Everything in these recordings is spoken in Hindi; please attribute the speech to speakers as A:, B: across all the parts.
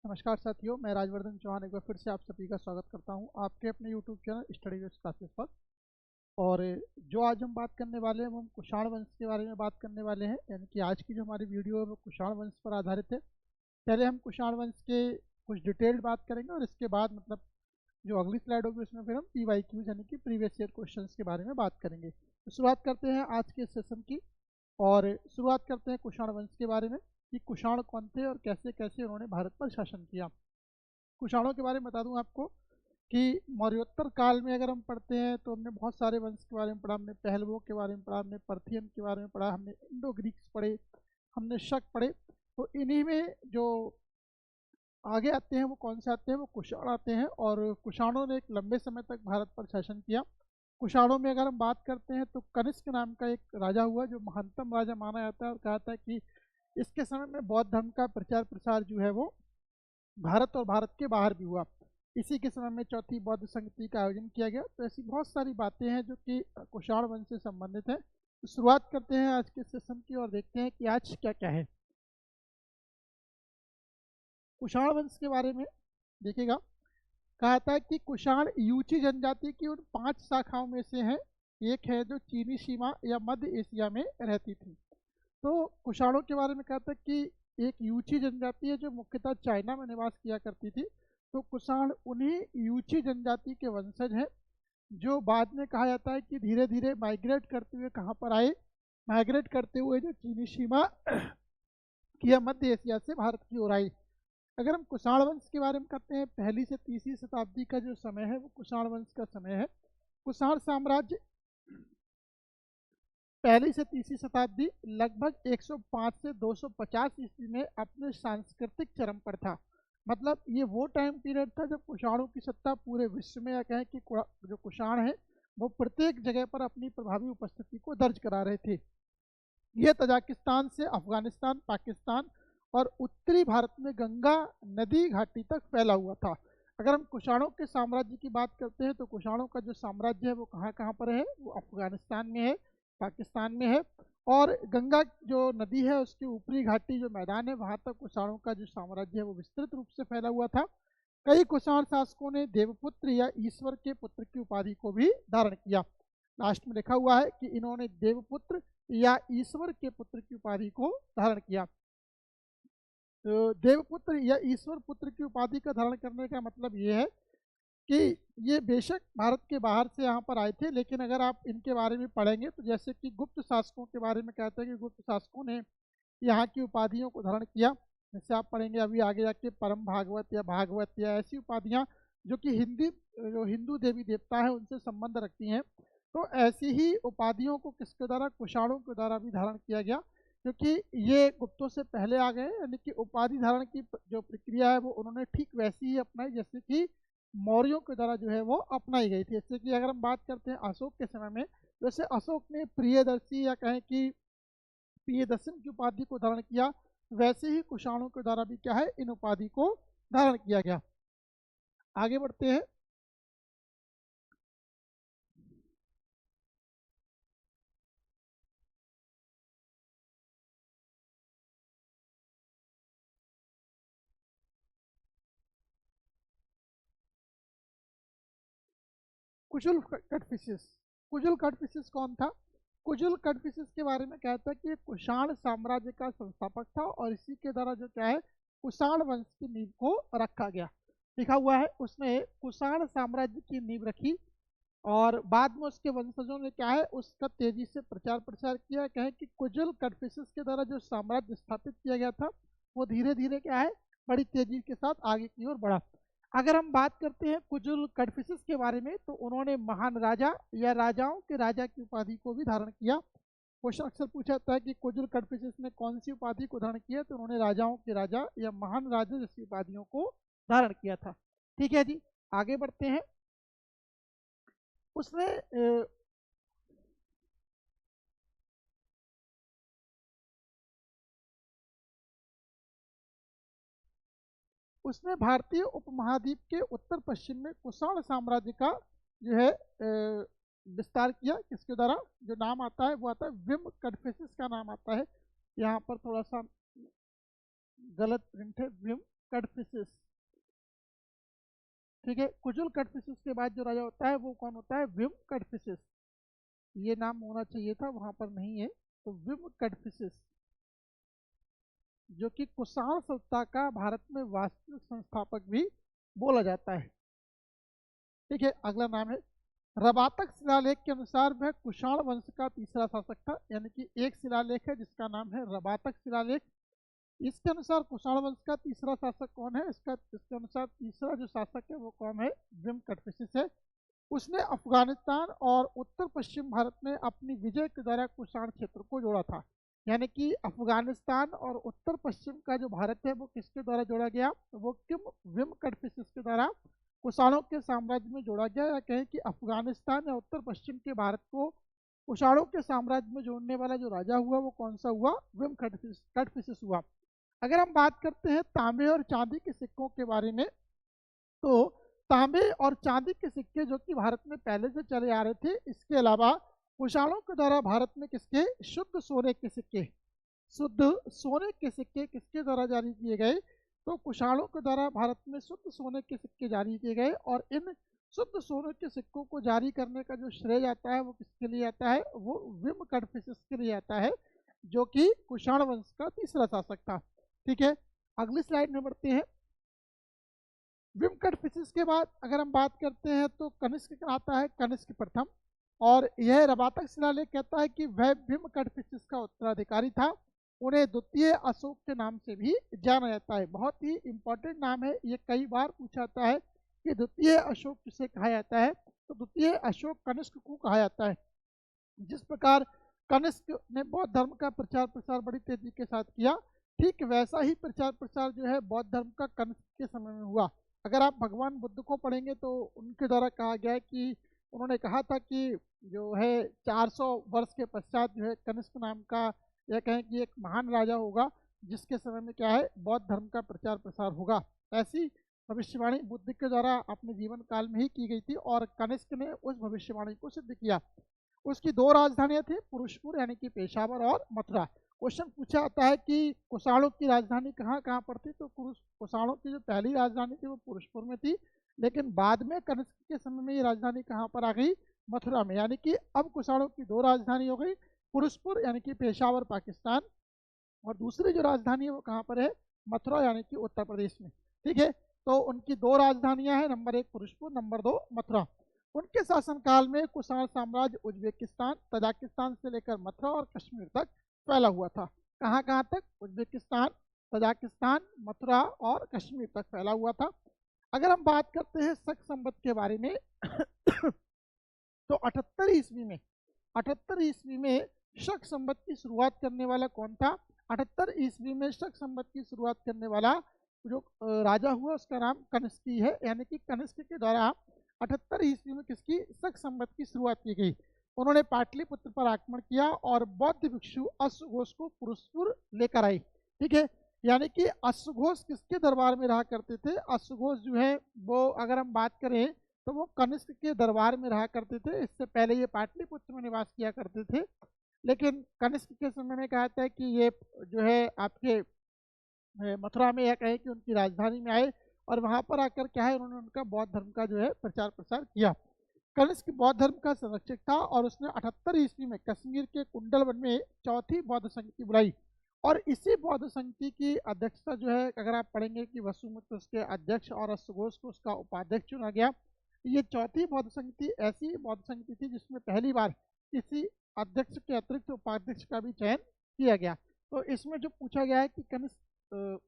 A: नमस्कार साथियों, मैं राजवर्धन चौहान एक बार फिर से आप सभी का स्वागत करता हूं आपके अपने YouTube channel study based classes पर। और जो आज हम बात करने वाले हैं वो हम कुषाण वंश के बारे में बात करने वाले हैं, यानी कि आज की जो हमारी वीडियो है वो कुषाण वंश पर आधारित है। पहले हम कुषाण वंश के कुछ डिटेल्ड बात करेंगे और इसके बाद मतलब जो अगली स्लाइड होगी उसमें फिर हम PYQ यानी कि प्रीवियस ईयर क्वेश्चंस के बारे में बात करेंगे। तो शुरुआत करते हैं आज के सेशन की और शुरुआत करते हैं कुषाण वंश के बारे में कि कुषाण कौन थे और कैसे कैसे उन्होंने भारत पर शासन किया। कुषाणों के बारे में बता दूं आपको कि मौर्योत्तर काल में अगर हम पढ़ते हैं तो हमने बहुत सारे वंश के बारे में पढ़ा। हमने पहलवों के बारे में पढ़ा, हमने पर्थियन के बारे में पढ़ा, हमने इंडो ग्रीक्स पढ़े, हमने शक पढ़े। तो इन्हीं में जो आगे आते हैं वो कौन से आते हैं, वो कुषाण आते हैं। और कुषाणों ने एक लंबे समय तक भारत पर शासन किया। कुषाणों में अगर हम बात करते हैं तो कनिष्क नाम का एक राजा हुआ जो महानतम राजा माना जाता है, और कहा था कि इसके समय में बौद्ध धर्म का प्रचार प्रसार जो है वो भारत और भारत के बाहर भी हुआ। इसी के समय में चौथी बौद्ध संगति का आयोजन किया गया। तो ऐसी बहुत सारी बातें हैं जो कि कुषाण वंश से संबंधित है। तो शुरुआत करते हैं आज के सेशन की और देखते हैं कि आज क्या क्या है कुषाण वंश के बारे में। देखिएगा, कहा था कि कुषाण यूची जनजाति की उन 5 शाखाओं में से है। एक है जो चीनी सीमा या मध्य एशिया में रहती थी। तो कुषाणों के बारे में कहा था कि एक यूची जनजाति है जो मुख्यतः चाइना में निवास किया करती थी। तो कुषाण उन्हीं यूची जनजाति के वंशज हैं जो बाद में कहा जाता है कि धीरे धीरे माइग्रेट करते हुए कहाँ पर आए, माइग्रेट करते हुए जो चीनी सीमा की या मध्य एशिया से भारत की ओर आई। अगर हम कुषाण वंश के बारे में कहते हैं, पहली से तीसरी शताब्दी का जो समय है वो कुषाण वंश का समय है। कुषाण साम्राज्य पहली से तीसरी शताब्दी लगभग 105 से 250 ईस्वी में अपने सांस्कृतिक चरम पर था। मतलब ये वो टाइम पीरियड था जब कुषाणों की सत्ता पूरे विश्व में, या कहें कि जो कुषाण है वो प्रत्येक जगह पर अपनी प्रभावी उपस्थिति को दर्ज करा रहे थे। ये तजाकिस्तान से अफगानिस्तान, पाकिस्तान और उत्तरी भारत में गंगा नदी घाटी तक फैला हुआ था। अगर हम कुषाणों के साम्राज्य की बात करते हैं तो कुषाणों का जो साम्राज्य है वो कहाँ कहाँ पर है, वो अफगानिस्तान में है, पाकिस्तान में है, और गंगा जो नदी है उसकी ऊपरी घाटी जो मैदान है वहाँ तक कुषाणों का जो साम्राज्य है वो विस्तृत रूप से फैला हुआ था। कई कुषाण शासकों ने देवपुत्र या ईश्वर के पुत्र की उपाधि को भी धारण किया। लास्ट में लिखा हुआ है कि इन्होंने देवपुत्र या ईश्वर के पुत्र की उपाधि को धारण किया। तो देवपुत्र या ईश्वर पुत्र की उपाधि का धारण करने का मतलब ये है कि ये बेशक भारत के बाहर से यहाँ पर आए थे, लेकिन अगर आप इनके बारे में पढ़ेंगे तो जैसे कि गुप्त शासकों के बारे में कहते हैं कि गुप्त शासकों ने यहाँ की उपाधियों को धारण किया। जैसे आप पढ़ेंगे अभी आगे जाके परम भागवत या ऐसी उपाधियाँ जो कि जो हिंदू देवी देवता है उनसे संबंध रखती हैं। तो ऐसी ही उपाधियों को किसके द्वारा, कुषाणों के द्वारा भी धारण किया गया, क्योंकि ये गुप्तों से पहले आ गए। यानी कि उपाधि धारण की जो प्रक्रिया है वो उन्होंने ठीक वैसी ही अपनाई जैसे कि मौर्यों के द्वारा जो है वो अपनाई गई थी। जैसे कि अगर हम बात करते हैं अशोक के समय में, जैसे अशोक ने प्रियदर्शी या कहें कि प्रियदर्शन की उपाधि को धारण किया, वैसे ही कुषाणों के द्वारा भी क्या है, इन उपाधि को धारण किया गया। आगे बढ़ते हैं। कुजुल कटफिशिस। कुजुल कटफिशिस कौन था? कुजुल कटफिशिस के बारे में कहता है कि ये कुषाण साम्राज्य का संस्थापक था और इसी के द्वारा जो क्या है, कुषाण वंश की नींव को रखा गया। लिखा हुआ है उसने कुषाण साम्राज्य की नींव रखी और बाद में उसके वंशजों ने क्या है उसका तेजी से प्रचार प्रसार किया। कहें कि कुजुल कटफिशिस के द्वारा जो साम्राज्य स्थापित किया गया था वो धीरे धीरे क्या है, बड़ी तेजी के साथ आगे की ओर बढ़ा। अगर हम बात करते हैं कुजुल कटफिशिस के बारे में तो उन्होंने महान राजा या राजाओं के राजा की उपाधि को भी धारण किया। क्वेश्चन अक्सर पूछा जाता है कि कुजुल कटफिशिस ने कौन सी उपाधि को धारण किया, तो उन्होंने राजाओं के राजा या महान राजा जैसी उपाधियों को धारण किया था। ठीक है जी, आगे बढ़ते हैं। उसने उसने भारतीय उपमहाद्वीप के उत्तर पश्चिम में कुषाण साम्राज्य का जो है विस्तार किया। किसके द्वारा? जो नाम आता है वो आता है विम कटफिशिस का नाम आता है। यहाँ पर थोड़ा सा गलत प्रिंट है, विम कडफिसेस। ठीक है, कुजुल कडफिसेस के बाद जो राजा होता है वो कौन होता है? विम कडफिसेस। ये नाम होना चाहिए था, वहां पर नहीं है। तो विम कडफिसेस, जो कि कुषाण सत्ता का भारत में वास्तविक संस्थापक भी बोला जाता है। ठीक है, अगला नाम है रबातक शिलालेख के अनुसार वह कुषाण वंश का तीसरा शासक था। यानी कि एक शिलालेख है जिसका नाम है रबातक शिलालेख। इसके अनुसार कुषाण वंश का तीसरा शासक कौन है? इसके अनुसार तीसरा जो शासक है वो कौन है? विम कडफिसेस है। उसने अफगानिस्तान और उत्तर पश्चिम भारत में अपनी विजय के द्वारा कुषाण क्षेत्र को जोड़ा था। यानी कि अफगानिस्तान और उत्तर पश्चिम का जो भारत है वो किसके द्वारा जोड़ा गया? वो किम विम कडफिसेस के द्वारा कुषाणों के साम्राज्य में जोड़ा गया। या कहें कि अफगानिस्तान या उत्तर पश्चिम के भारत को कुषाणों के साम्राज्य में जोड़ने वाला जो राजा हुआ वो कौन सा हुआ? विम कडफिसेस हुआ। अगर हम बात करते हैं तांबे और चांदी के सिक्कों के बारे में, तो तांबे और चांदी के सिक्के जो कि भारत में पहले से चले आ रहे थे, इसके अलावा कुषाणों के द्वारा भारत में किसके? शुद्ध सोने के सिक्के। शुद्ध सोने के सिक्के किसके द्वारा जारी किए गए? तो कुषाणों के द्वारा भारत में शुद्ध सोने के सिक्के जारी किए गए। और इन शुद्ध सोने के सिक्कों को जारी करने का जो श्रेय आता है वो किसके लिए आता है? वो विम कडफिसेस के लिए आता है, जो कि कुषाण वंश का तीसरा शासक था। ठीक है, अगली स्लाइड में बढ़ते हैं। विम कडफिसेस के बाद अगर हम बात करते हैं तो कनिष्क आता है, कनिष्क प्रथम। और यह रबातक शिलालेख कहता है कि वह भीम कडफिसेस का उत्तराधिकारी था। उन्हें द्वितीय अशोक के नाम से भी जाना जाता है। बहुत ही इंपॉर्टेंट नाम है, ये कई बार पूछा जाता है कि द्वितीय अशोक किसे कहा जाता है? तो द्वितीय अशोक कनिष्क को कहा जाता है। जिस प्रकार कनिष्क ने बौद्ध धर्म का प्रचार प्रसार बड़ी तेजी के साथ किया, ठीक वैसा ही प्रचार प्रसार जो है बौद्ध धर्म का कनिष्क के समय में हुआ। अगर आप भगवान बुद्ध को पढ़ेंगे तो उनके द्वारा कहा गया है कि उन्होंने कहा था कि जो है 400 वर्ष के पश्चात जो है कनिष्क नाम का, या कहें कि एक महान राजा होगा जिसके समय में क्या है? बौद्ध धर्म का प्रचार प्रसार होगा। ऐसी भविष्यवाणी बुद्ध के द्वारा अपने जीवन काल में ही की गई थी और कनिष्क ने उस भविष्यवाणी को सिद्ध किया। उसकी दो राजधानियां थी, पुरुषपुर यानी कि पेशावर और मथुरा। क्वेश्चन पूछा जाता है कि कुषाणों की राजधानी कहाँ कहाँ पर थी? तो कुषाणों की जो पहली राजधानी थी वो पुरुषपुर में थी, लेकिन बाद में कनिष्क के समय में ये राजधानी कहाँ पर आ गई? मथुरा में। यानी कि अब कुषाणों की दो राजधानी हो गई, पुरुषपुर यानी कि पेशावर पाकिस्तान, और दूसरी जो राजधानी है वो कहाँ पर है? मथुरा यानी कि उत्तर प्रदेश में। ठीक है, तो उनकी दो राजधानियां हैं, नंबर 1 पुरुषपुर, नंबर 2 मथुरा। उनके शासनकाल में कुषाण साम्राज्य उज्बेकिस्तान, तजाकिस्तान से लेकर मथुरा और कश्मीर तक फैला हुआ था। कहाँ कहाँ तक? उज्बेकिस्तान, तजाकिस्तान, मथुरा और कश्मीर तक फैला हुआ था। अगर हम बात करते हैं शक संवत के बारे में तो 78 ईस्वी में शक संवत की शुरुआत करने वाला कौन था? 78 ईस्वी में शक संवत की शुरुआत करने वाला जो राजा हुआ उसका नाम कनिष्की है। यानी कि कनिष्क के द्वारा 78 ईस्वी में किसकी? शक संवत की शुरुआत की गई। उन्होंने पाटलिपुत्र पर आक्रमण किया और बौद्ध भिक्षु अश्वघोष को पुरुषपुर लेकर आई। ठीक है, यानी कि अश्वघोष किसके दरबार में रहा करते थे? अश्वघोष जो है वो अगर हम बात करें तो वो कनिष्क के दरबार में रहा करते थे। इससे पहले ये पाटलिपुत्र में निवास किया करते थे, लेकिन कनिष्क के समय में कहा जाता है कि ये जो है आपके मथुरा में, या कहें कि उनकी राजधानी में आए और वहाँ पर आकर क्या है उन्होंने उनका बौद्ध धर्म का जो है प्रचार प्रसार किया। कनिष्क बौद्ध धर्म का संरक्षक था और उसने 78 ईस्वी में कश्मीर के कुंडल वन में चौथी बौद्ध संगति बुलाई। और इसी बौद्ध संगति की अध्यक्षता जो है अगर आप पढ़ेंगे कि वसुमित्र उसके अध्यक्ष और अश्वघोष को उसका उपाध्यक्ष चुना गया। ये चौथी बौद्ध संगति ऐसी बौद्ध संगति थी जिसमें पहली बार किसी अध्यक्ष के अतिरिक्त उपाध्यक्ष का भी चयन किया गया। तो इसमें जो पूछा गया है कि कनिष्क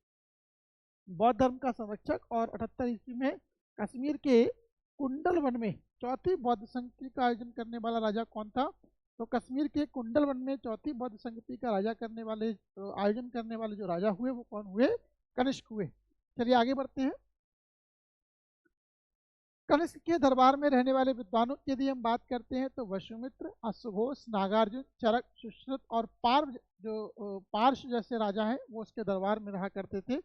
A: बौद्ध धर्म का संरक्षक और 78 ईस्वी में कश्मीर के कुंडल वन में चौथी बौद्ध संगति का आयोजन करने वाला राजा कौन था? तो कश्मीर के कुंडल वन में चौथी बौद्ध संगति का राजा करने वाले आयोजन करने वाले जो राजा हुए वो कौन हुए? कनिष्क हुए। चलिए आगे बढ़ते हैं। कनिष्क के दरबार में रहने वाले विद्वानों की यदि हम बात करते हैं तो वसुमित्र, अश्वघोष, नागार्जुन, चरक, सुश्रुत और पार्श जैसे राजा हैं वो उसके दरबार में रहा करते थे।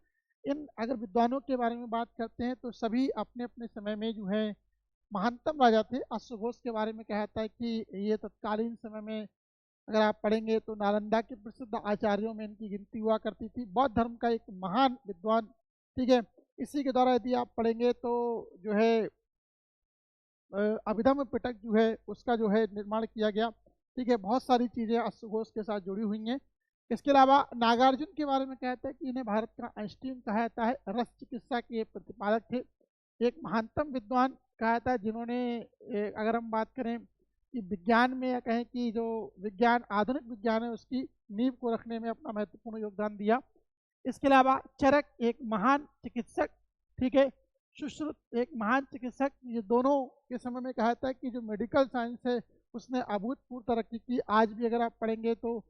A: इन अगर विद्वानों के बारे में बात करते हैं तो सभी अपने अपने समय में जो है महानतम राजा थे। अश्वघोष के बारे में कहा जाता है कि ये तत्कालीन समय में अगर आप पढ़ेंगे तो नालंदा के प्रसिद्ध आचार्यों में इनकी गिनती हुआ करती थी। बौद्ध धर्म का एक महान विद्वान, ठीक है, इसी के द्वारा यदि आप पढ़ेंगे तो जो है अभिधम पिटक जो है उसका जो है निर्माण किया गया। ठीक है, बहुत सारी चीज़ें अश्वघोष के साथ जुड़ी हुई हैं। इसके अलावा नागार्जुन के बारे में कहते हैं कि इन्हें भारत का आइंस्टीन कहा जाता है। रस चिकित्सा के प्रतिपादक थे, एक महानतम विद्वान कहा जाता है जिन्होंने अगर हम बात करें कि विज्ञान में या कहें कि जो विज्ञान आधुनिक विज्ञान है उसकी नींव को रखने में अपना महत्वपूर्ण योगदान दिया। इसके अलावा चरक एक महान चिकित्सक, ठीक है, सुश्रुत एक महान चिकित्सक, ये दोनों के समय में कहा जाता है कि जो मेडिकल साइंस है उसने अभूतपूर्व तरक्की की। आज भी अगर आप पढ़ेंगे तो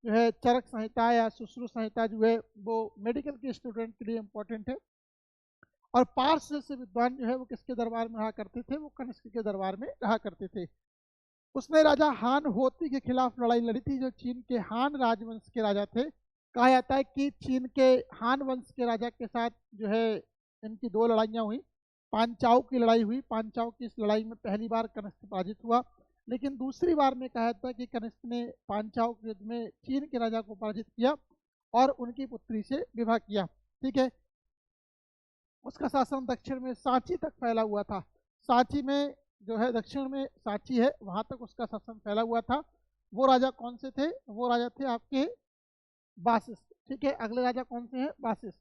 A: जो है चरक संहिता या सुश्रुत संहिता जो है वो मेडिकल के स्टूडेंट के लिए इम्पोर्टेंट है। और पार्स जैसे विद्वान जो है वो किसके दरबार में रहा करते थे, वो कनिष्क के दरबार में रहा करते थे। उसने राजा हान होती के खिलाफ लड़ाई लड़ी थी, जो चीन के हान राजवंश के राजा थे। कहा जाता है कि चीन के हान वंश के राजा के साथ जो है इनकी दो लड़ाइयाँ हुई। पांचाओं की लड़ाई हुई। पांचाओं की इस लड़ाई में पहली बार कनिष्क पराजित हुआ, लेकिन दूसरी बार में कहा जाता है कि कनिष्क ने पांचाओं के युद्ध में चीन के राजा को पराजित किया और उनकी पुत्री से विवाह किया। ठीक है, उसका शासन दक्षिण में सांची तक फैला हुआ था। सांची में जो है दक्षिण में सांची है, वहाँ तक उसका शासन फैला हुआ था। वो राजा कौन से थे? वो राजा थे आपके बासिस। ठीक है, अगले राजा कौन से हैं? बासिस।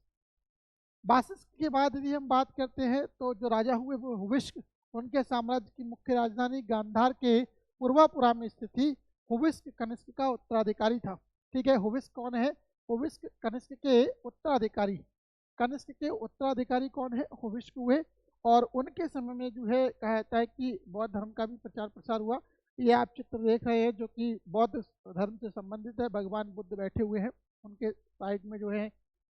A: बासिस के बाद यदि हम बात करते हैं तो जो राजा हुए वो हुविस्क, उनके साम्राज्य की मुख्य राजधानी गांधार के पूर्वापुरा में स्थित थी। हुविस्क कनिष्क का उत्तराधिकारी था। ठीक है, हुविस्क कौन है? हुविस्क कनिष्क के उत्तराधिकारी। कनिष्क के उत्तराधिकारी कौन है? हुविस्क हुए। और उनके समय में जो है कहा जाता है कि बौद्ध धर्म का भी प्रचार प्रसार हुआ। ये आप चित्र देख रहे हैं जो कि बौद्ध धर्म से संबंधित है। भगवान बुद्ध बैठे हुए हैं, उनके साइड में जो है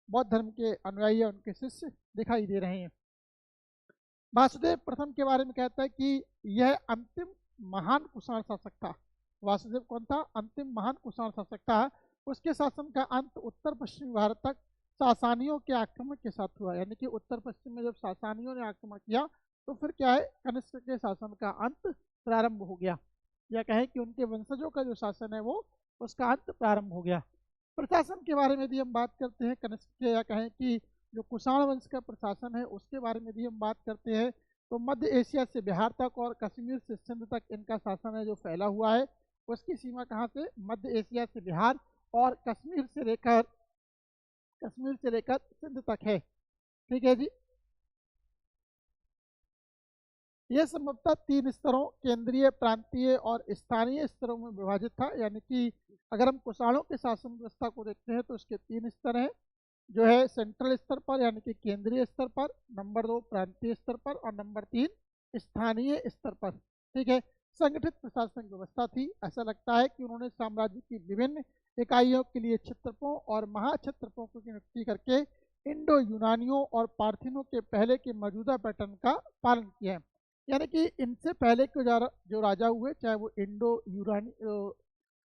A: बौद्ध धर्म के अनुयायी और उनके शिष्य दिखाई दे रहे हैं। वासुदेव प्रथम के बारे में कहता है कि यह अंतिम महान कुषाण शासक था। वासुदेव कौन था? अंतिम महान कुषाण शासक था। उसके शासन का अंत उत्तर पश्चिमी भारत तक सासानियों के आक्रमण के साथ हुआ। यानी कि उत्तर पश्चिम में जब सासानियों ने आक्रमण किया तो फिर क्या है, कनिष्क के शासन का अंत प्रारंभ हो गया, या कहें कि उनके वंशजों का जो शासन है वो उसका अंत प्रारंभ हो गया। प्रशासन के बारे में यदि हम बात करते हैं कनिष्क के, या कहें कि जो कुषाण वंश का प्रशासन है उसके बारे में यदि हम बात करते हैं तो मध्य एशिया से बिहार तक और कश्मीर से सिंध तक इनका शासन है जो फैला हुआ है। उसकी सीमा कहाँ से? मध्य एशिया से बिहार और कश्मीर से लेकर सिंध तक है। ठीक है जी, यह संभवतः 3 स्तरों केंद्रीय, प्रांतीय और स्थानीय स्तरों में विभाजित था। यानी कि अगर हम कुषाणों के शासन व्यवस्था को देखते हैं तो इसके 3 स्तर हैं, जो है सेंट्रल स्तर पर यानी कि केंद्रीय स्तर पर, नंबर 2 प्रांतीय स्तर पर और नंबर 3 स्थानीय स्तर पर। ठीक है, संगठित प्रशासनिक व्यवस्था थी। ऐसा लगता है कि उन्होंने साम्राज्य की विभिन्न इकाइयों के लिए क्षत्रपों और महाक्षत्रपों की नियुक्ति करके इंडो यूनानियों और पार्थिनों के पहले के मौजूदा पैटर्न का पालन किया है। यानी कि इनसे पहले के जो राजा हुए, चाहे वो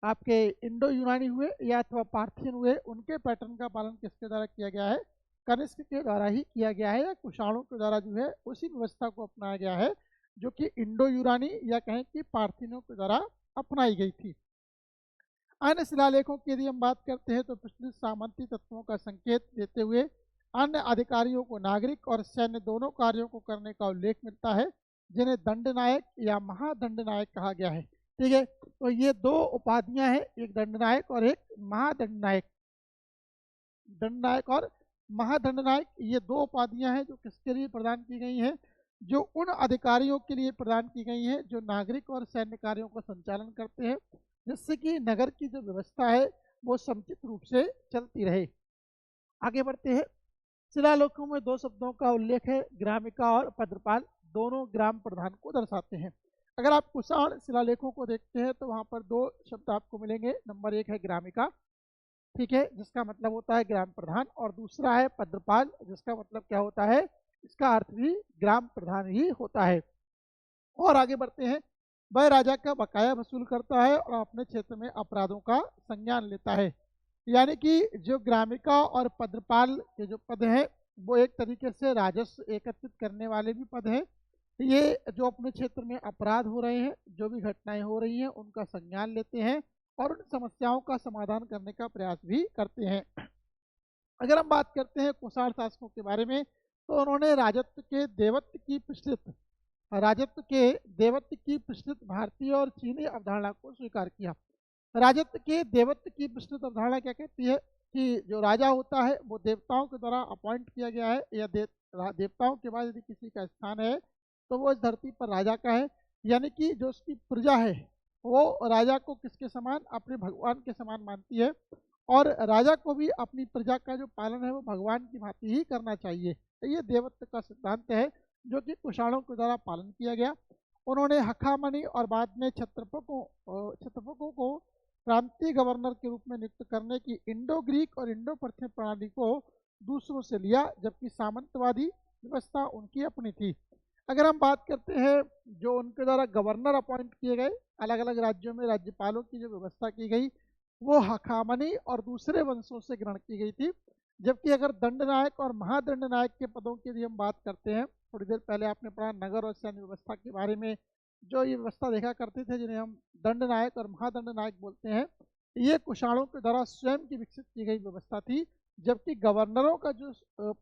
A: आपके इंडो यूनानी हुए या अथवा पार्थियन हुए, उनके पैटर्न का पालन किसके द्वारा किया गया है? कनिष्क के द्वारा ही किया गया है, या कुषाणों के द्वारा जो है उसी व्यवस्था को अपनाया गया है जो कि इंडो यूनानी या कहें कि पार्थियनों के द्वारा अपनाई गई थी। अन्य शिलालेखों की यदि हम बात करते हैं तो प्रचलित सामंती तत्वों का संकेत देते हुए अन्य अधिकारियों को नागरिक और सैन्य दोनों कार्यों को करने का उल्लेख मिलता है, जिन्हें दंडनायक या महादंडनायक कहा गया है। ठीक है, तो ये 2 उपाधियां हैं, एक दंडनायक और एक महादंडनायक। दंडनायक और महादंडनायक, ये 2 उपाधियां हैं जो किसके लिए प्रदान की गई हैं? जो उन अधिकारियों के लिए प्रदान की गई हैं जो नागरिक और सैन्य कार्यों का संचालन करते हैं, जिससे कि नगर की जो व्यवस्था है वो समुचित रूप से चलती रहे। आगे बढ़ते हैं। शिलालेखों में 2 शब्दों का उल्लेख है, ग्रामिका और पद्रपाल। दोनों ग्राम प्रधान को दर्शाते हैं। अगर आप कुषाण शिलालेखों को देखते हैं तो वहाँ पर 2 शब्द आपको मिलेंगे। नंबर 1 है ग्रामिका, ठीक है, जिसका मतलब होता है ग्राम प्रधान, और दूसरा है पद्रपाल, जिसका मतलब क्या होता है? इसका अर्थ भी ग्राम प्रधान ही होता है। और आगे बढ़ते हैं। वह राजा का बकाया वसूल करता है और अपने क्षेत्र में अपराधों का संज्ञान लेता है। यानी कि जो ग्रामिका और पद्रपाल के जो पद हैं वो एक तरीके से राजस्व एकत्रित करने वाले भी पद हैं। ये जो अपने क्षेत्र में अपराध हो रहे हैं, जो भी घटनाएं हो रही हैं, उनका संज्ञान लेते हैं और उन समस्याओं का समाधान करने का प्रयास भी करते हैं। अगर हम बात करते हैं कुषाण शासकों के बारे में तो उन्होंने राजत्व के देवत्व की प्रचलित भारतीय और चीनी अवधारणा को स्वीकार किया। राजत्व के देवत्व की प्रचलित अवधारणा क्या कहती है कि जो राजा होता है वो देवताओं के द्वारा अपॉइंट किया गया है, या देवताओं के बाद यदि किसी का स्थान है तो वो इस धरती पर राजा का है। यानी कि जो उसकी प्रजा है वो राजा को किसके समान, अपने भगवान के समान मानती है, और राजा को भी अपनी प्रजा का जो पालन है वो भगवान की भांति ही करना चाहिए। तो ये देवत्व का सिद्धांत है जो कि कुषाणों के द्वारा पालन किया गया। उन्होंने हखामनी और बाद में छत्रपों को प्रांतीय गवर्नर के रूप में नियुक्त करने की इंडो ग्रीक और इंडो पर्थियन प्रणाली को दूसरों से लिया, जबकि सामंतवादी व्यवस्था उनकी अपनी थी। अगर हम बात करते हैं जो उनके द्वारा गवर्नर अपॉइंट किए गए, अलग अलग राज्यों में राज्यपालों की जो व्यवस्था की गई वो हखामनी और दूसरे वंशों से ग्रहण की गई थी। जबकि अगर दंडनायक और महादंडनायक के पदों की यदि हम बात करते हैं, थोड़ी देर पहले आपने पढ़ा नगर और सैन्य व्यवस्था के बारे में, जो ये व्यवस्था देखा करते थे जिन्हें हम दंडनायक और महादंडनायक बोलते हैं, ये कुषाणों के द्वारा स्वयं की विकसित की गई व्यवस्था थी। जबकि गवर्नरों का जो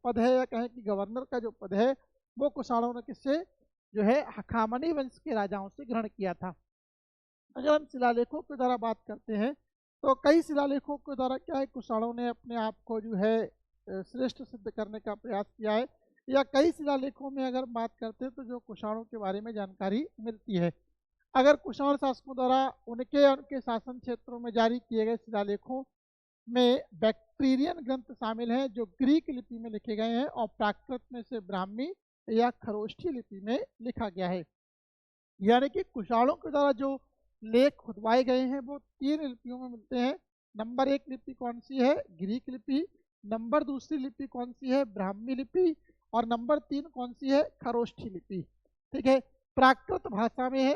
A: पद है, या कहें कि गवर्नर का जो पद है, वो कुषाणों ने किससे जो है हखामनी वंश के राजाओं से ग्रहण किया था। अगर हम शिलालेखों के द्वारा बात करते हैं तो कई शिलालेखों के द्वारा क्या है कुषाणों ने अपने आप को जो है श्रेष्ठ सिद्ध करने का प्रयास किया है, या कई शिलालेखों में अगर बात करते हैं तो जो कुषाणों के बारे में जानकारी मिलती है। अगर कुषाण शासकों द्वारा उनके शासन क्षेत्रों में जारी किए गए शिलालेखों में बैक्ट्रियन ग्रंथ शामिल हैं जो ग्रीक लिपि में लिखे गए हैं, और प्राकृत में से ब्राह्मी या खरोष्ठी लिपि में लिखा गया है। यानी कि कुषाणों के द्वारा जो लेख खुदवाए गए हैं वो 3 लिपियों में मिलते हैं। नंबर 1 लिपि कौन सी है, ग्रीक लिपि। नंबर दूसरी लिपि कौन सी है, ब्राह्मी लिपि। और नंबर 3 कौन सी है, खरोष्ठी लिपि। ठीक है, प्राकृत भाषा में है।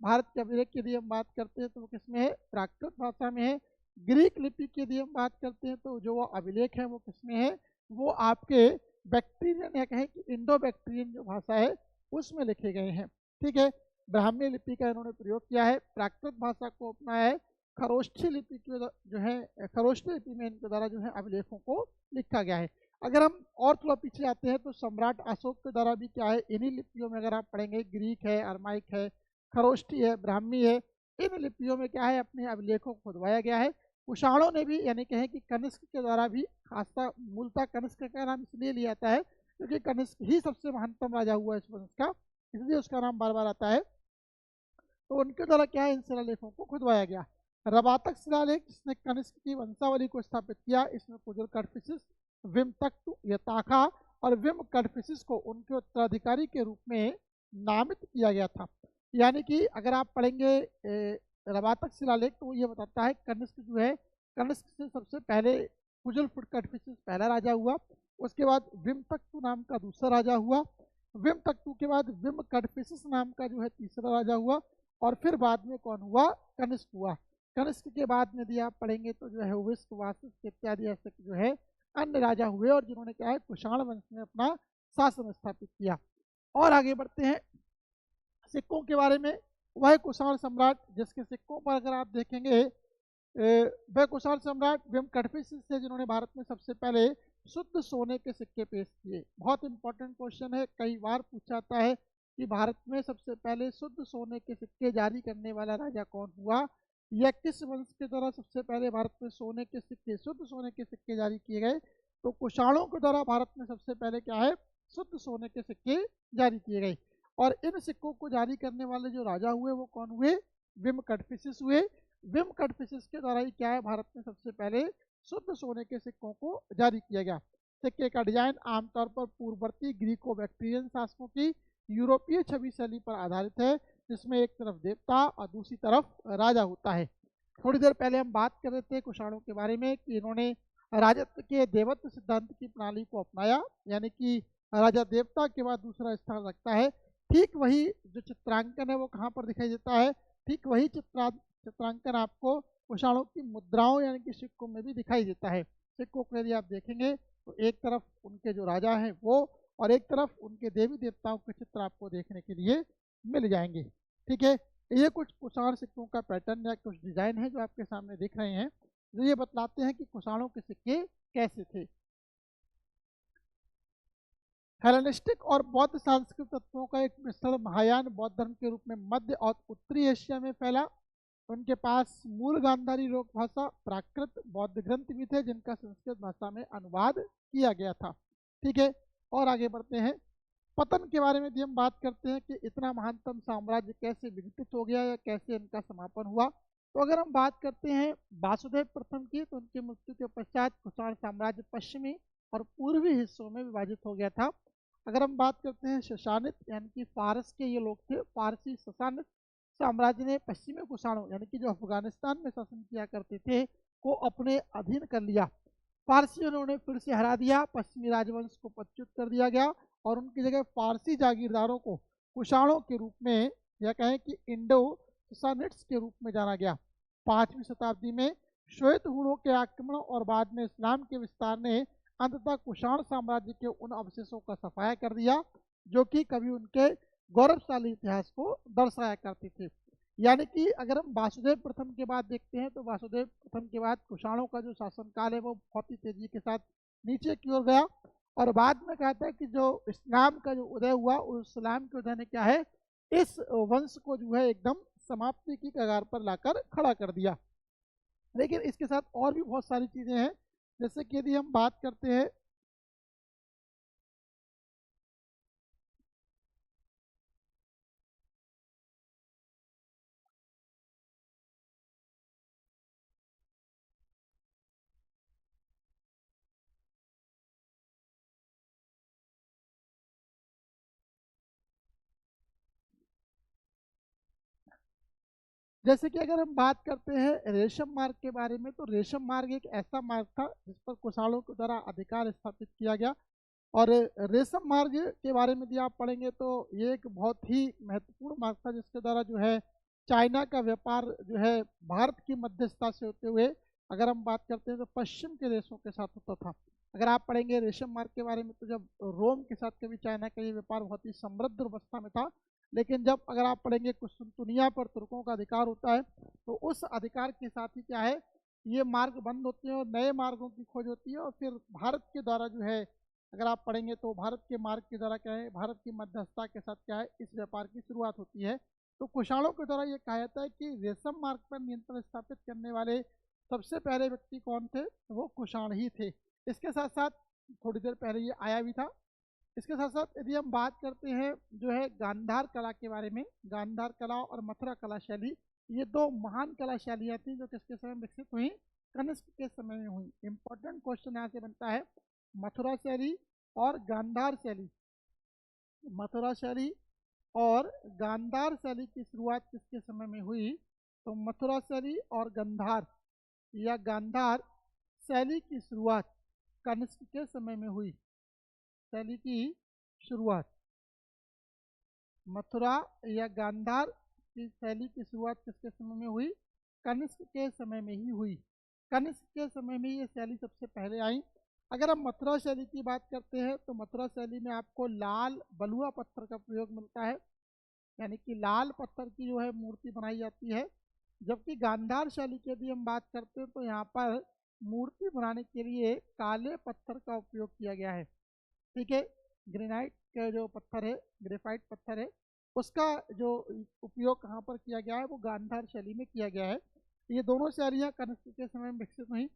A: भारत के अभिलेख की यदि हम बात करते हैं तो वो किस में है, प्राकृत भाषा में है। ग्रीक लिपि की यदि हम बात करते हैं तो जो वो अभिलेख है वो किस में है, वो आपके बैक्टीरियन या कहें कि इंडो बैक्टीरियन जो भाषा है उसमें लिखे गए हैं। ठीक है, ब्राह्मी लिपि का इन्होंने प्रयोग किया है, प्राकृत भाषा को अपनाया है। खरोष्ठी लिपि की जो है खरोष्ठी लिपि में इनके द्वारा जो है अभिलेखों को लिखा गया है। अगर हम और थोड़ा पीछे आते हैं तो सम्राट अशोक के द्वारा भी क्या है, इन्हीं लिपियों में अगर आप पढ़ेंगे, ग्रीक है, अरमाइक है, खरोष्ठी है, ब्राह्मी है, इन लिपियों में क्या है अपने अभिलेखों को खुदवाया गया है। कुषाणों ने भी, यानी कहें कि कनिष्क के द्वारा भी, खासता मूलतः कनिष्क का नाम इसलिए लिया जाता है क्योंकि कनिष्क ही सबसे महानतम राजा हुआ इस वंश का, इसलिए उसका नाम बार बार आता है। तो उनके द्वारा क्या है इन शिलालेखों को खुदवाया गया। रबातक शिलालेख जिसने कनिष्क की वंशावली को स्थापित किया, इसमें कुजल कटफिसिस, विमतक्तु यताखा और विम कटफिसिस को उनके उत्तराधिकारी के रूप में नामित किया गया था। यानी कि अगर आप पढ़ेंगे रबातक शिलालेख तो ये बताता है कनिष्क जो है, कनिष्क से सबसे पहले कुजल फुट कटफिसिस पहला राजा हुआ, उसके बाद विमतक्तु नाम का दूसरा राजा हुआ, विमतक्तु के बाद विम कटफिसिस नाम का जो है तीसरा राजा हुआ, और फिर बाद में कौन हुआ, कनिष्क हुआ। कनिष्क के बाद में यदि आप पढ़ेंगे तो जो है विष्क, वासिष्ठ इत्यादि ऐसे जो है अन्य राजा हुए, और जिन्होंने क्या है कुषाण वंश में अपना शासन स्थापित किया। और आगे बढ़ते हैं सिक्कों के बारे में। वह कुषाण सम्राट जिसके सिक्कों पर अगर आप देखेंगे वह कुषाण सम्राट विम कटफिसिस से जिन्होंने भारत में सबसे पहले शुद्ध सोने के सिक्के पेश किए। बहुत इंपॉर्टेंट क्वेश्चन है, कई बार पूछा जाता है कि भारत में सबसे पहले शुद्ध सोने के सिक्के जारी करने वाला राजा कौन हुआ, या किस वंश के द्वारा सबसे पहले भारत में सोने के सिक्के, शुद्ध सोने के सिक्के जारी किए गए। तो कुषाणों के द्वारा भारत में सबसे पहले क्या है, शुद्ध सोने के सिक्के जारी किए गए। और इन सिक्कों को जारी करने वाले जो राजा हुए वो कौन हुए, विम कटफिसिस हुए। विम कटफिसिस के द्वारा ही क्या है भारत में सबसे पहले शुद्ध सोने के सिक्कों को जारी किया गया। सिक्के का डिजाइन आमतौर पर पूर्ववर्ती ग्रीको बैक्टीरियन शासकों की यूरोपीय छवि शैली पर आधारित है, जिसमें एक तरफ देवता और दूसरी तरफ राजा होता है। थोड़ी देर पहले हम बात कर रहे थे कुषाणों के बारे में कि इन्होंने राजत्व के देवत्व सिद्धांत की प्रणाली को अपनाया, यानी कि राजा देवता के बाद दूसरा स्थान रखता है। ठीक वही जो चित्रांकन है वो कहाँ पर दिखाई देता है, ठीक वही चित्रांकन आपको कुषाणों की मुद्राओं यानी कि सिक्कों में भी दिखाई देता है। सिक्कों को यदि आप देखेंगे तो एक तरफ उनके जो राजा हैं वो, और एक तरफ उनके देवी देवताओं के चित्र आपको देखने के लिए मिल जाएंगे। ठीक है, ये कुछ कुषाण सिक्कों का पैटर्न या कुछ डिजाइन है जो आपके सामने दिख रहे हैं, जो ये बतलाते हैं कि कुषाणों के सिक्के कैसे थे। हेलेनिस्टिक और बौद्ध सांस्कृतिक तत्वों का एक मिश्रण महायान बौद्ध धर्म के रूप में मध्य और उत्तरी एशिया में फैला। उनके पास मूल गांधारी लोक भाषा, प्राकृत बौद्ध ग्रंथ भी थे जिनका संस्कृत भाषा में अनुवाद किया गया था। ठीक है, और आगे बढ़ते हैं। पतन के बारे में यदि हम बात करते हैं कि इतना महानतम साम्राज्य कैसे विघटित हो गया या कैसे इनका समापन हुआ, तो अगर हम बात करते हैं वासुदेव प्रथम की, तो उनकी मृत्यु के पश्चात कुषाण साम्राज्य पश्चिमी और पूर्वी हिस्सों में विभाजित हो गया था। अगर हम बात करते हैं शशानित यानी कि फारस के ये लोग थे, फारसी शशानित साम्राज्य ने पश्चिमी कुषाणों यानी कि जो अफगानिस्तान में शासन किया करते थे को अपने अधीन कर लिया। फारसियों ने उन्हें फिर से हरा दिया, पश्चिमी राजवंश को पदच्युत कर दिया गया और उनकी जगह फारसी जागीरदारों को कुषाणों के रूप में या कहें कि इंडो ससानिट्स के रूप में जाना गया। 5वीं शताब्दी में श्वेत हुणों के आक्रमण और बाद में इस्लाम के विस्तार ने अंततः कुषाण साम्राज्य के उन अवशेषों का सफाया कर दिया जो कि कभी उनके गौरवशाली इतिहास को दर्शाया करते थे। यानी कि अगर हम वासुदेव प्रथम के बाद देखते हैं तो वासुदेव प्रथम के बाद कुषाणों का जो शासनकाल है वो बहुत ही तेजी के साथ नीचे की ओर गया और बाद में कहता है कि जो इस्लाम का जो उदय हुआ उस इस्लाम के उदय ने क्या है इस वंश को जो है एकदम समाप्ति की कगार पर लाकर खड़ा कर दिया। लेकिन इसके साथ और भी बहुत सारी चीज़ें हैं, जैसे कि यदि हम बात करते हैं जैसे कि अगर हम बात करते हैं रेशम मार्ग के बारे में, तो रेशम मार्ग एक ऐसा मार्ग था जिस पर कुषाणों के द्वारा अधिकार स्थापित किया गया। और रेशम मार्ग के बारे में यदि आप पढ़ेंगे तो ये एक बहुत ही महत्वपूर्ण मार्ग था जिसके द्वारा जो है चाइना का व्यापार जो है भारत की मध्यस्थता से होते हुए अगर हम बात करते हैं तो पश्चिम के देशों के साथ होता था। अगर आप पढ़ेंगे रेशम मार्ग के बारे में तो जब रोम के साथ कभी चाइना का ये व्यापार बहुत ही समृद्ध अवस्था में था, लेकिन जब अगर आप पढ़ेंगे कुस्तुनतुनिया पर तुर्कों का अधिकार होता है तो उस अधिकार के साथ ही क्या है ये मार्ग बंद होते हैं और नए मार्गों की खोज होती है और फिर भारत के द्वारा जो है अगर आप पढ़ेंगे तो भारत के मार्ग के द्वारा क्या है भारत की मध्यस्थता के साथ क्या है इस व्यापार की शुरुआत होती है। तो कुषाणों के द्वारा ये कहा जाता है कि रेशम मार्ग पर नियंत्रण स्थापित करने वाले सबसे पहले व्यक्ति कौन थे, वो कुषाण ही थे। इसके साथ साथ थोड़ी देर पहले ये आया भी था। इसके साथ साथ यदि हम बात करते हैं जो है गांधार कला के बारे में, गांधार कला और मथुरा कला शैली ये दो महान कला शैलियाँ थी जो किसके समय विकसित हुई, कनिष्क के समय में हुई। इंपॉर्टेंट क्वेश्चन यहाँ से बनता है मथुरा शैली और गांधार शैली, मथुरा शैली और गांधार शैली की शुरुआत किसके समय में हुई, तो मथुरा शैली और गंधार या गांधार शैली की शुरुआत कनिष्क के समय में हुई। शैली की शुरुआत मथुरा या गांधार की शैली की शुरुआत किसके समय में हुई, कनिष्क के समय में ही हुई। कनिष्क के समय में ये शैली सबसे पहले आई। अगर हम मथुरा शैली की बात करते हैं तो मथुरा शैली में आपको लाल बलुआ पत्थर का प्रयोग मिलता है, यानी कि लाल पत्थर की जो है मूर्ति बनाई जाती है। जबकि गांधार शैली की यदि हम बात करते हैं तो यहाँ पर मूर्ति बनाने के लिए काले पत्थर का उपयोग किया गया है। ठीक है, ग्रेनाइट का जो पत्थर है, ग्रेफाइट पत्थर है, उसका जो उपयोग कहाँ पर किया गया है वो गांधार शैली में किया गया है। ये दोनों शैलियाँ कनिष्क के समय में विकसित हुई।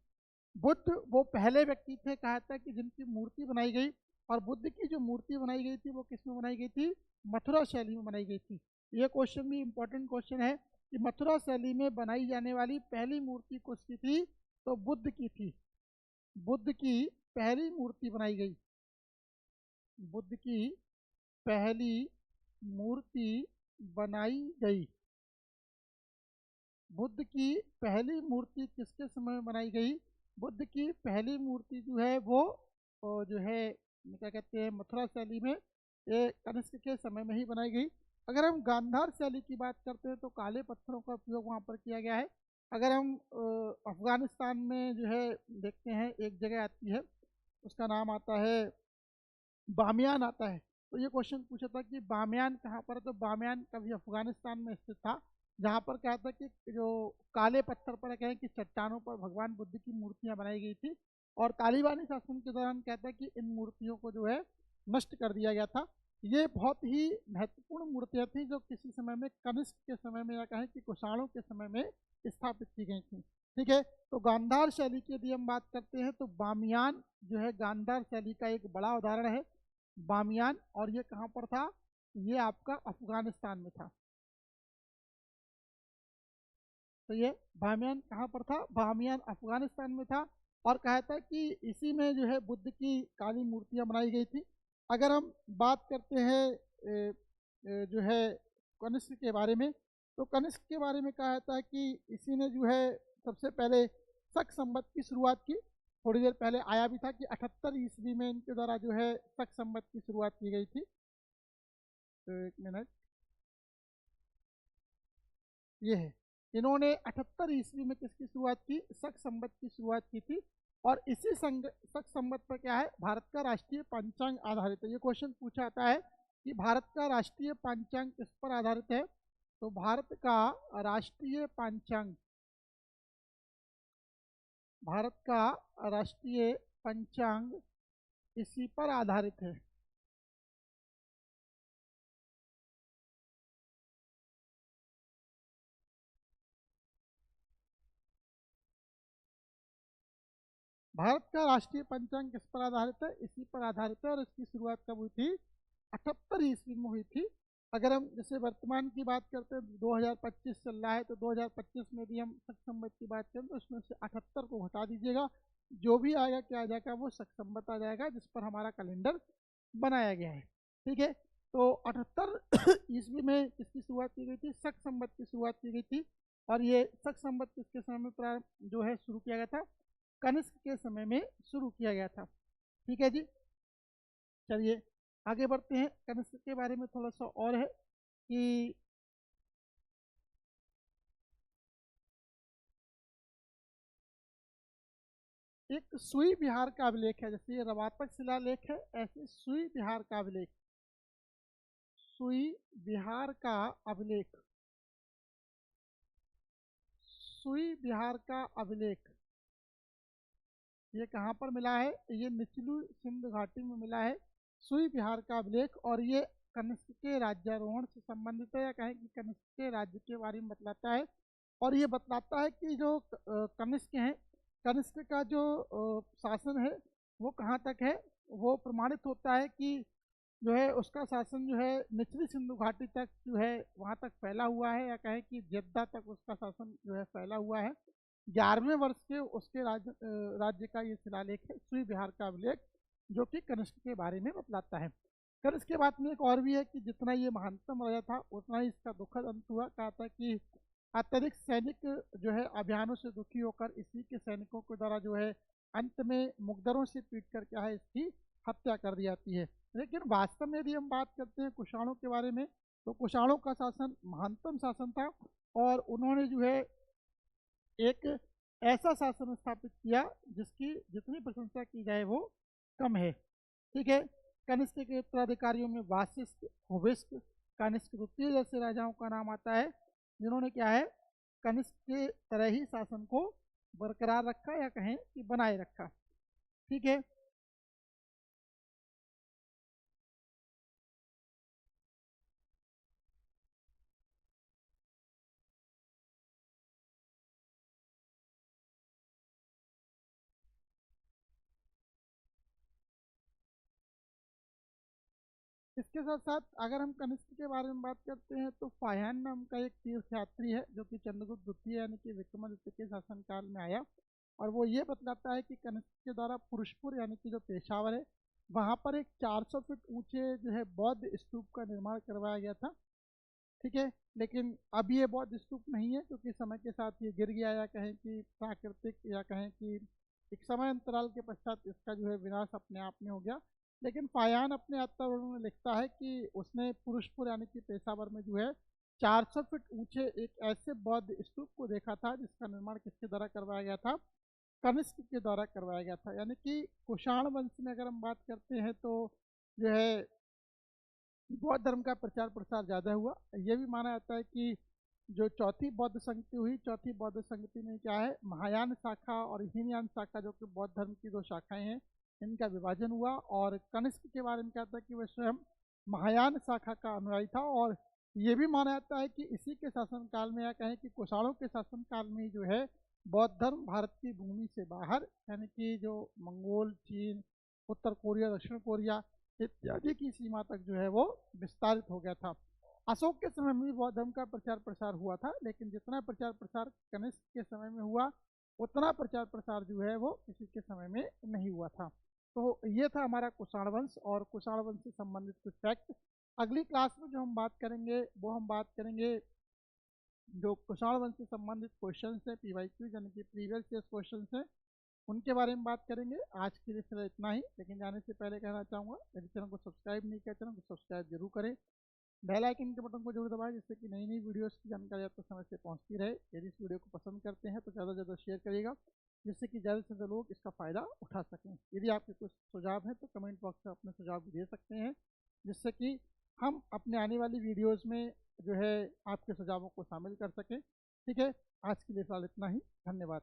A: बुद्ध वो पहले व्यक्ति थे कहा था कि जिनकी मूर्ति बनाई गई, और बुद्ध की जो मूर्ति बनाई गई थी वो किस में बनाई गई थी, मथुरा शैली में बनाई गई थी। ये क्वेश्चन भी इम्पोर्टेंट क्वेश्चन है कि मथुरा शैली में बनाई जाने वाली पहली मूर्ति किसकी थी, तो बुद्ध की थी। बुद्ध की पहली मूर्ति बनाई गई, बुद्ध की पहली मूर्ति बनाई गई। बुद्ध की पहली मूर्ति किसके समय में बनाई गई, बुद्ध की पहली मूर्ति जो है वो जो है क्या कहते हैं मथुरा शैली में ये कनिष्क के समय में ही बनाई गई। अगर हम गांधार शैली की बात करते हैं तो काले पत्थरों का उपयोग वहाँ पर किया गया है। अगर हम अफगानिस्तान में जो है देखते हैं एक जगह आती है उसका नाम आता है बामियान आता है, तो ये क्वेश्चन पूछा था कि बामियान कहाँ पर है, तो बामियान कभी अफगानिस्तान में स्थित था जहाँ पर क्या था कि जो काले पत्थर पर कहें कि चट्टानों पर भगवान बुद्ध की मूर्तियाँ बनाई गई थी। और तालिबानी शासन के दौरान कहता है कि इन मूर्तियों को जो है नष्ट कर दिया गया था। ये बहुत ही महत्वपूर्ण मूर्तियाँ थी जो किसी समय में कनिष्क के समय में या कहें कि कुषाणों के समय में स्थापित की गई थी। ठीक है, तो गांधार शैली की यदि हम बात करते हैं तो बामियान जो है गांधार शैली का एक बड़ा उदाहरण है, बामियान। और ये कहाँ पर था? ये आपका अफगानिस्तान में था। तो ये बामियान कहाँ पर था? बामियान अफगानिस्तान में था। और कहा था कि इसी में जो है बुद्ध की काली मूर्तियाँ बनाई गई थी। अगर हम बात करते हैं जो है कनिष्क के बारे में, तो कनिष्क के बारे में कहा था कि इसी ने जो है सबसे पहले शक संवत की शुरुआत की। थोड़ी देर पहले आया भी था कि 78 ईस्वी में इनके द्वारा जो है शक संवत की शुरुआत की गई थी। तो एक मिनट, ये है, इन्होंने 78 ईस्वी में किसकी शुरुआत की? शक संवत की शुरुआत की थी। और इसी शक संवत पर क्या है? भारत का राष्ट्रीय पंचांग आधारित है। ये क्वेश्चन पूछा जाता है कि भारत का राष्ट्रीय पंचांग किस पर आधारित है? तो भारत का राष्ट्रीय पंचांग, भारत का राष्ट्रीय पंचांग इसी पर आधारित है। भारत का राष्ट्रीय पंचांग किस पर आधारित है? इसी पर आधारित है। और इसकी शुरुआत कब हुई थी? 78 ईस्वी में हुई थी। अगर हम जैसे वर्तमान की बात करते हैं, 2025 चल रहा है, तो 2025 में भी हम शक संवत की बात करें तो उसमें से 78 को हटा दीजिएगा, जो भी आएगा क्या आ जाएगा? वो शक संवत आ जाएगा, जिस पर हमारा कैलेंडर बनाया गया है। ठीक है, तो 78 ईस्वी में किसकी शुरुआत की गई थी? शक संवत की शुरुआत की गई थी। और ये शक संवत किसके समय में प्रारंभ जो है शुरू किया गया था? कनिष्क के समय में शुरू किया गया था। ठीक है जी, चलिए आगे बढ़ते हैं। कनिष्क के बारे में थोड़ा सा और है कि एक सुई विहार का अभिलेख है। जैसे ये रवातक शिलालेख है, ऐसे सुई विहार का अभिलेख, सुई विहार का अभिलेख, सुई विहार का अभिलेख ये कहाँ पर मिला है? ये निचलू सिंध घाटी में मिला है, सुई विहार का अभिलेख। और ये कनिष्क के राज्यारोहण से संबंधित है, या कहें कि कनिष्क के राज्य के बारे में बतलाता है। और ये बतलाता है कि जो कनिष्क हैं, कनिष्क का जो शासन है वो कहाँ तक है? वो प्रमाणित होता है कि जो है उसका शासन जो है निचली सिंधु घाटी तक जो है वहाँ तक फैला हुआ है, या कहें कि जेद्दा तक उसका शासन जो है फैला हुआ है। 11वें वर्ष के उसके राज्य का ये शिलालेख है, सुई विहार का अभिलेख, जो कि कनिष्क के बारे में बतलाता है। फिर इसके बाद में एक और भी है कि जितना ये महानतम राजा था उतना ही इसका दुखद अंत हुआ। कहा था कि अत्यधिक सैनिक जो है अभियानों से दुखी होकर इसी के सैनिकों के द्वारा जो है अंत में मुकदरों से पीट कर क्या है इसकी हत्या कर दी जाती है। लेकिन वास्तव में यदि हम बात करते हैं कुषाणों के बारे में, तो कुषाणों का शासन महानतम शासन था। और उन्होंने जो है एक ऐसा शासन स्थापित किया जिसकी जितनी प्रशंसा की जाए वो कम है। ठीक है, कनिष्क के उत्तराधिकारियों में वासिष्ठ, हुविष्ठ, कनिष्क द्वितीय जैसे राजाओं का नाम आता है, जिन्होंने क्या है कनिष्क के तरह ही शासन को बरकरार रखा, या कहें कि बनाए रखा। ठीक है, इसके साथ साथ अगर हम कनिष्क के बारे में बात करते हैं तो फाह्यान नाम का एक तीर्थयात्री है जो कि चंद्रगुप्त द्वितीय यानी कि विक्रमादित्य के शासनकाल में आया। और वो ये बतलाता है कि कनिष्क के द्वारा पुरुषपुर यानी कि जो पेशावर है वहाँ पर एक 400 फीट ऊंचे जो है बौद्ध स्तूप का निर्माण करवाया गया था। ठीक है, लेकिन अब ये बौद्ध स्तूप नहीं है, क्योंकि समय के साथ ये गिर गया, या कहें कि प्राकृतिक, या कहें कि एक समय अंतराल के पश्चात इसका जो है विनाश अपने आप में हो गया। लेकिन फायान अपने वातावरण में लिखता है कि उसने पुरुषपुर यानी कि पेशावर में जो है 400 फीट ऊंचे एक ऐसे बौद्ध स्तूप को देखा था जिसका निर्माण किसके द्वारा करवाया गया था? कनिष्क के द्वारा करवाया गया था। यानी कि कुषाण वंश में अगर हम बात करते हैं तो जो है बौद्ध धर्म का प्रचार प्रसार ज़्यादा हुआ। ये भी माना जाता है कि जो चौथी बौद्ध संगति हुई, चौथी बौद्ध संगति में क्या है, महायान शाखा और हीनयान शाखा, जो कि बौद्ध धर्म की दो शाखाएं हैं, इनका विभाजन हुआ। और कनिष्क के बारे में क्या था कि वह स्वयं महायान शाखा का अनुयायी था, और ये भी माना जाता है कि इसी के शासनकाल में, या कहें कि कुषाणों के शासनकाल में जो है बौद्ध धर्म भारत की भूमि से बाहर, यानी कि जो मंगोल, चीन, उत्तर कोरिया, दक्षिण कोरिया इत्यादि की सीमा तक जो है वो विस्तारित हो गया था। अशोक के समय में भी बौद्ध धर्म का प्रचार प्रसार हुआ था, लेकिन जितना प्रचार प्रसार कनिष्क के समय में हुआ उतना प्रचार प्रसार जो है वो किसी के समय में नहीं हुआ था। तो ये था हमारा कुषाण वंश और कुषाण वंश से संबंधित कुछ फैक्ट। अगली क्लास में जो हम बात करेंगे वो हम बात करेंगे जो कुषाण वंश से संबंधित क्वेश्चन है, PYQ यानी कि प्रीवियस ईयर क्वेश्चन है, उनके बारे में बात करेंगे। आज के लिए सिर्फ इतना ही, लेकिन जाने से पहले कहना चाहूँगा यदि चैनल को सब्सक्राइब नहीं किया, चैनल को सब्सक्राइब जरूर करें, बेल आइकन के बटन को जरूर दबाएं, जिससे कि नई नई वीडियोस की जानकारी आपको समय से पहुंचती रहे। यदि इस वीडियो को पसंद करते हैं तो ज़्यादा से ज़्यादा शेयर करिएगा, जिससे कि ज़्यादा से ज़्यादा लोग इसका फ़ायदा उठा सकें। यदि आपके कुछ सुझाव हैं तो कमेंट बॉक्स में अपने सुझाव भी दे सकते हैं, जिससे कि हम अपने आने वाली वीडियोज़ में जो है आपके सुझावों को शामिल कर सकें। ठीक है, आज के लिए फिलहाल इतना ही। धन्यवाद।